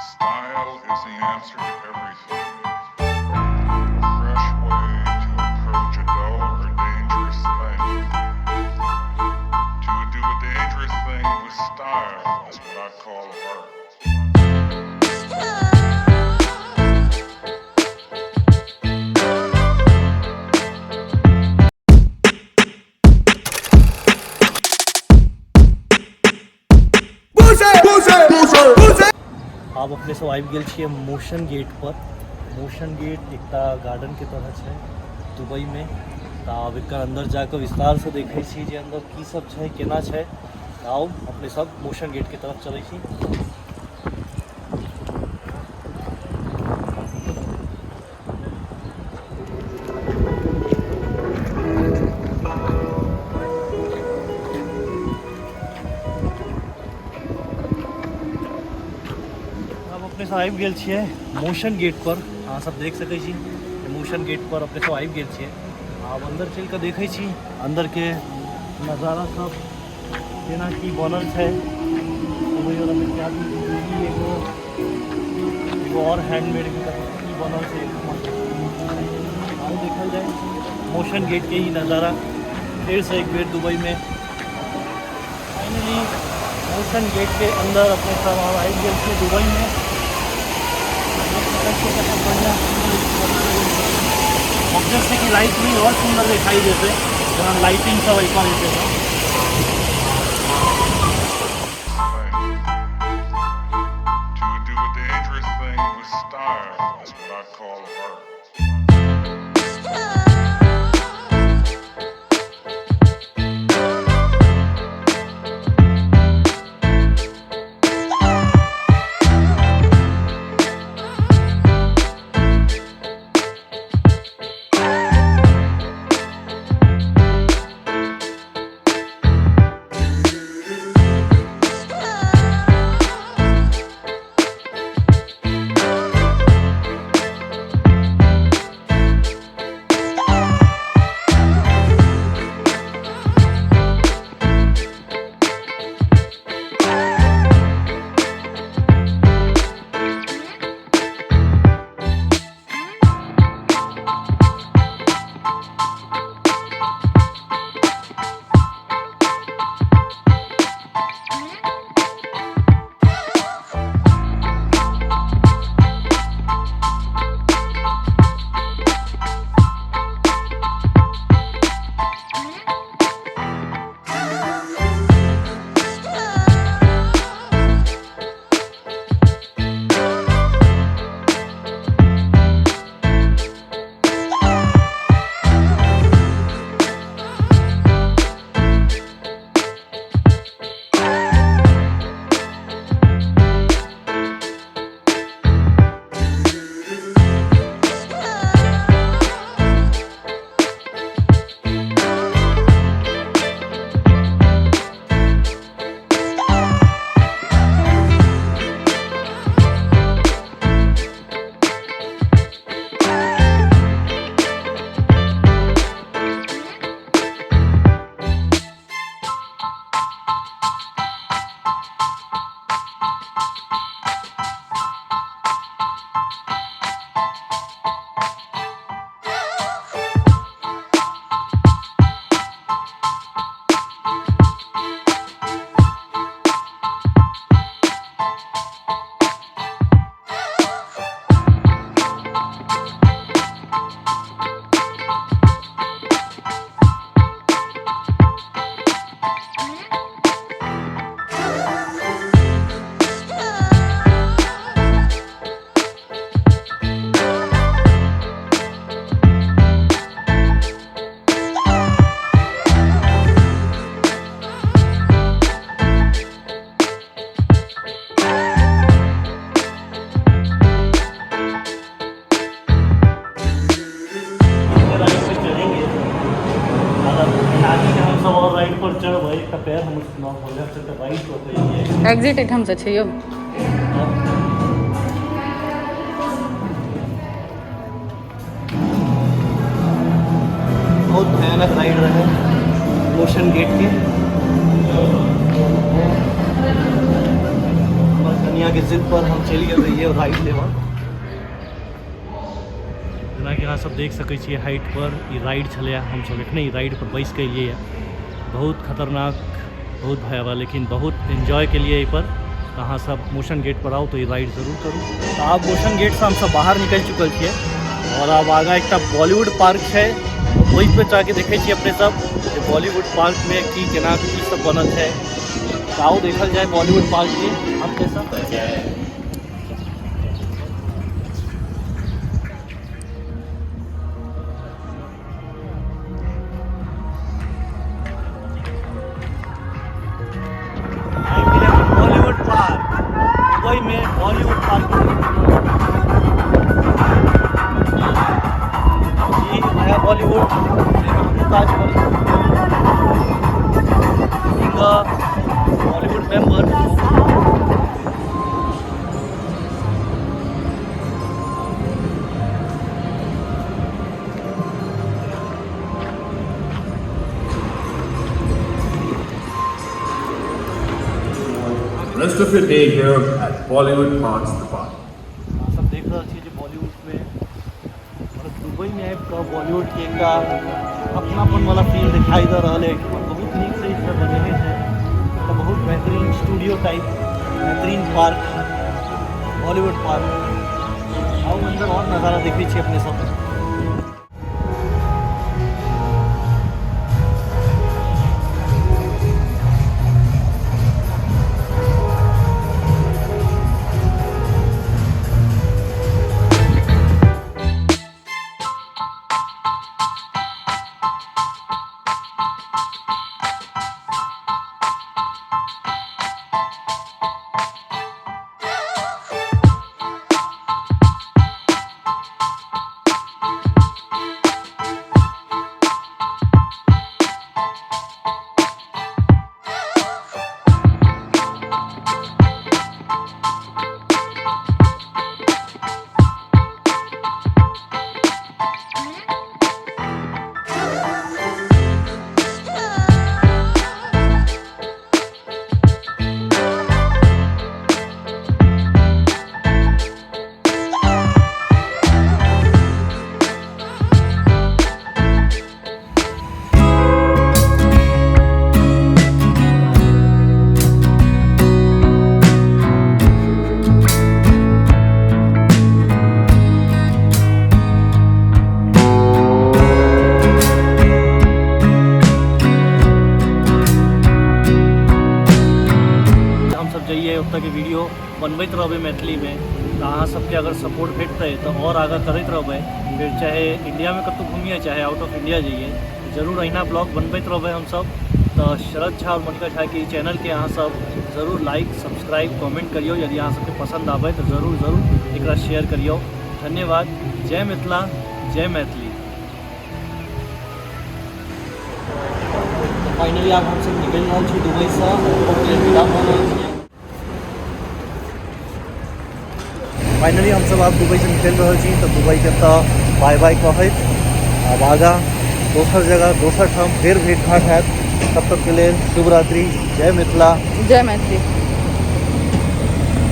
Style is the answer to everything. A fresh way to approach a dull or dangerous thing. To do a dangerous thing with style is what I call art. आप अपने सब आबि गेल छियै motion gate पर। Motion gate एकटा garden के तरह छै दुबई में। तऽ आब एकर अंदर जाकर विस्तार से देखै छी जे अंदर की सब छै, केना छै। आओ अपने सब मोशन गेट के तरफ चलै छी। अपने सब आबि गेल छियै मोशन गेट पर। अहाँ सब देख सकै छी मोशन गेट पर अपने सब आबि गेल छियै। आब अंदर चलि कऽ देखै छी अंदर के नज़ारा सब केना की बनल छै। एगो और हैंडमेड की बनल छै। आउ देखल जाए मोशन गेट के ही नज़ारा फिर से एक बेर दुबई में। फाइनली मोशन गेट के अंदर अपने सब आबि गेल छियै दुबई में। ऑब्जेक्ट की लाइट भी और सुंदर दिखाई देते जहाँ लाइटिंग सब एक बार देते। To do a dangerous thing with style is what I call art. Exit एठाम से छै यौ। बहुत भयानक राइड रहे मोशन गेट के। कन्या के जिद पर हम चलि गेल रहिए राइड लेवा। जेना कि अहाँ सब देख सकै छियै हाइट पर ई राइड छलै, हम सब एखने ई राइड पर बैस के एलियै। बहुत खतरनाक, बहुत भयावह, लेकिन बहुत एंजॉय के लिए पर। तो अहाँ सब मोशन गेट पर आओ तो ये राइड जरूर करूँ। तो आप मोशन गेट से हम सब बाहर निकल चुकल छियै और अब आगा एक बॉलीवुड पार्क है, वही पे जाके देखे छियै अपने सब बॉलीवुड पार्क में की केना की सब बनल है। तो आओ देखल जाए बॉलीवुड पार्क के हम कैसा। बॉलीवुड पार्क दुबई में, बॉलीवुड पार्क ये नया Bollywood Bollywood member. Rest of your day here at Bollywood Parks the Park. सब देख रहा छे बॉलीवुड में और दुबई में आबि कऽ बॉलीवुड के एक अपनापन वाला फील दिखाई दे रहा है। बहुत नीक से इसमें बनेने हैं, तो बहुत बेहतरीन स्टूडियो टाइप बेहतरीन पार्क बॉलीवुड पार्क। आओ अंदर और नज़ारा देखी छे अपने सब। ओतऽ के वीडियो बनबैत रहबै मैथिली में। तो अहाँ सबके अगर सपोर्ट भेटतै तो और आगा करैत रहबै। फिर चाहे इंडिया में कतौ घूमिए चाहे आउट ऑफ इंडिया जाइए, जरूर अहिना ब्लॉग बनबैत रहबै हम सब। तो शरद झा और मोनिका झा के चैनल के अहाँ सब जरूर लाइक सब्सक्राइब कमेंट करियो। यदि अहाँ सबके पसंद आबै तो जरूर एकरा शेयर करियो। धन्यवाद। जय मिथिला, जय मैथिली। फाइनली आब हम सब निकलि रहल छी दुबई से, विदा भऽ रहल छी। फाइनली हम सब आब दुबई से निकल रहा छी। तो दुबई के तो बाय बाय कहत अब आगा दोसर जगह दोसर ठाम फिर भेंट घाट हैत। तब तक के लिए शुभ रात्रि। जय मिथिला, जय मैथिली।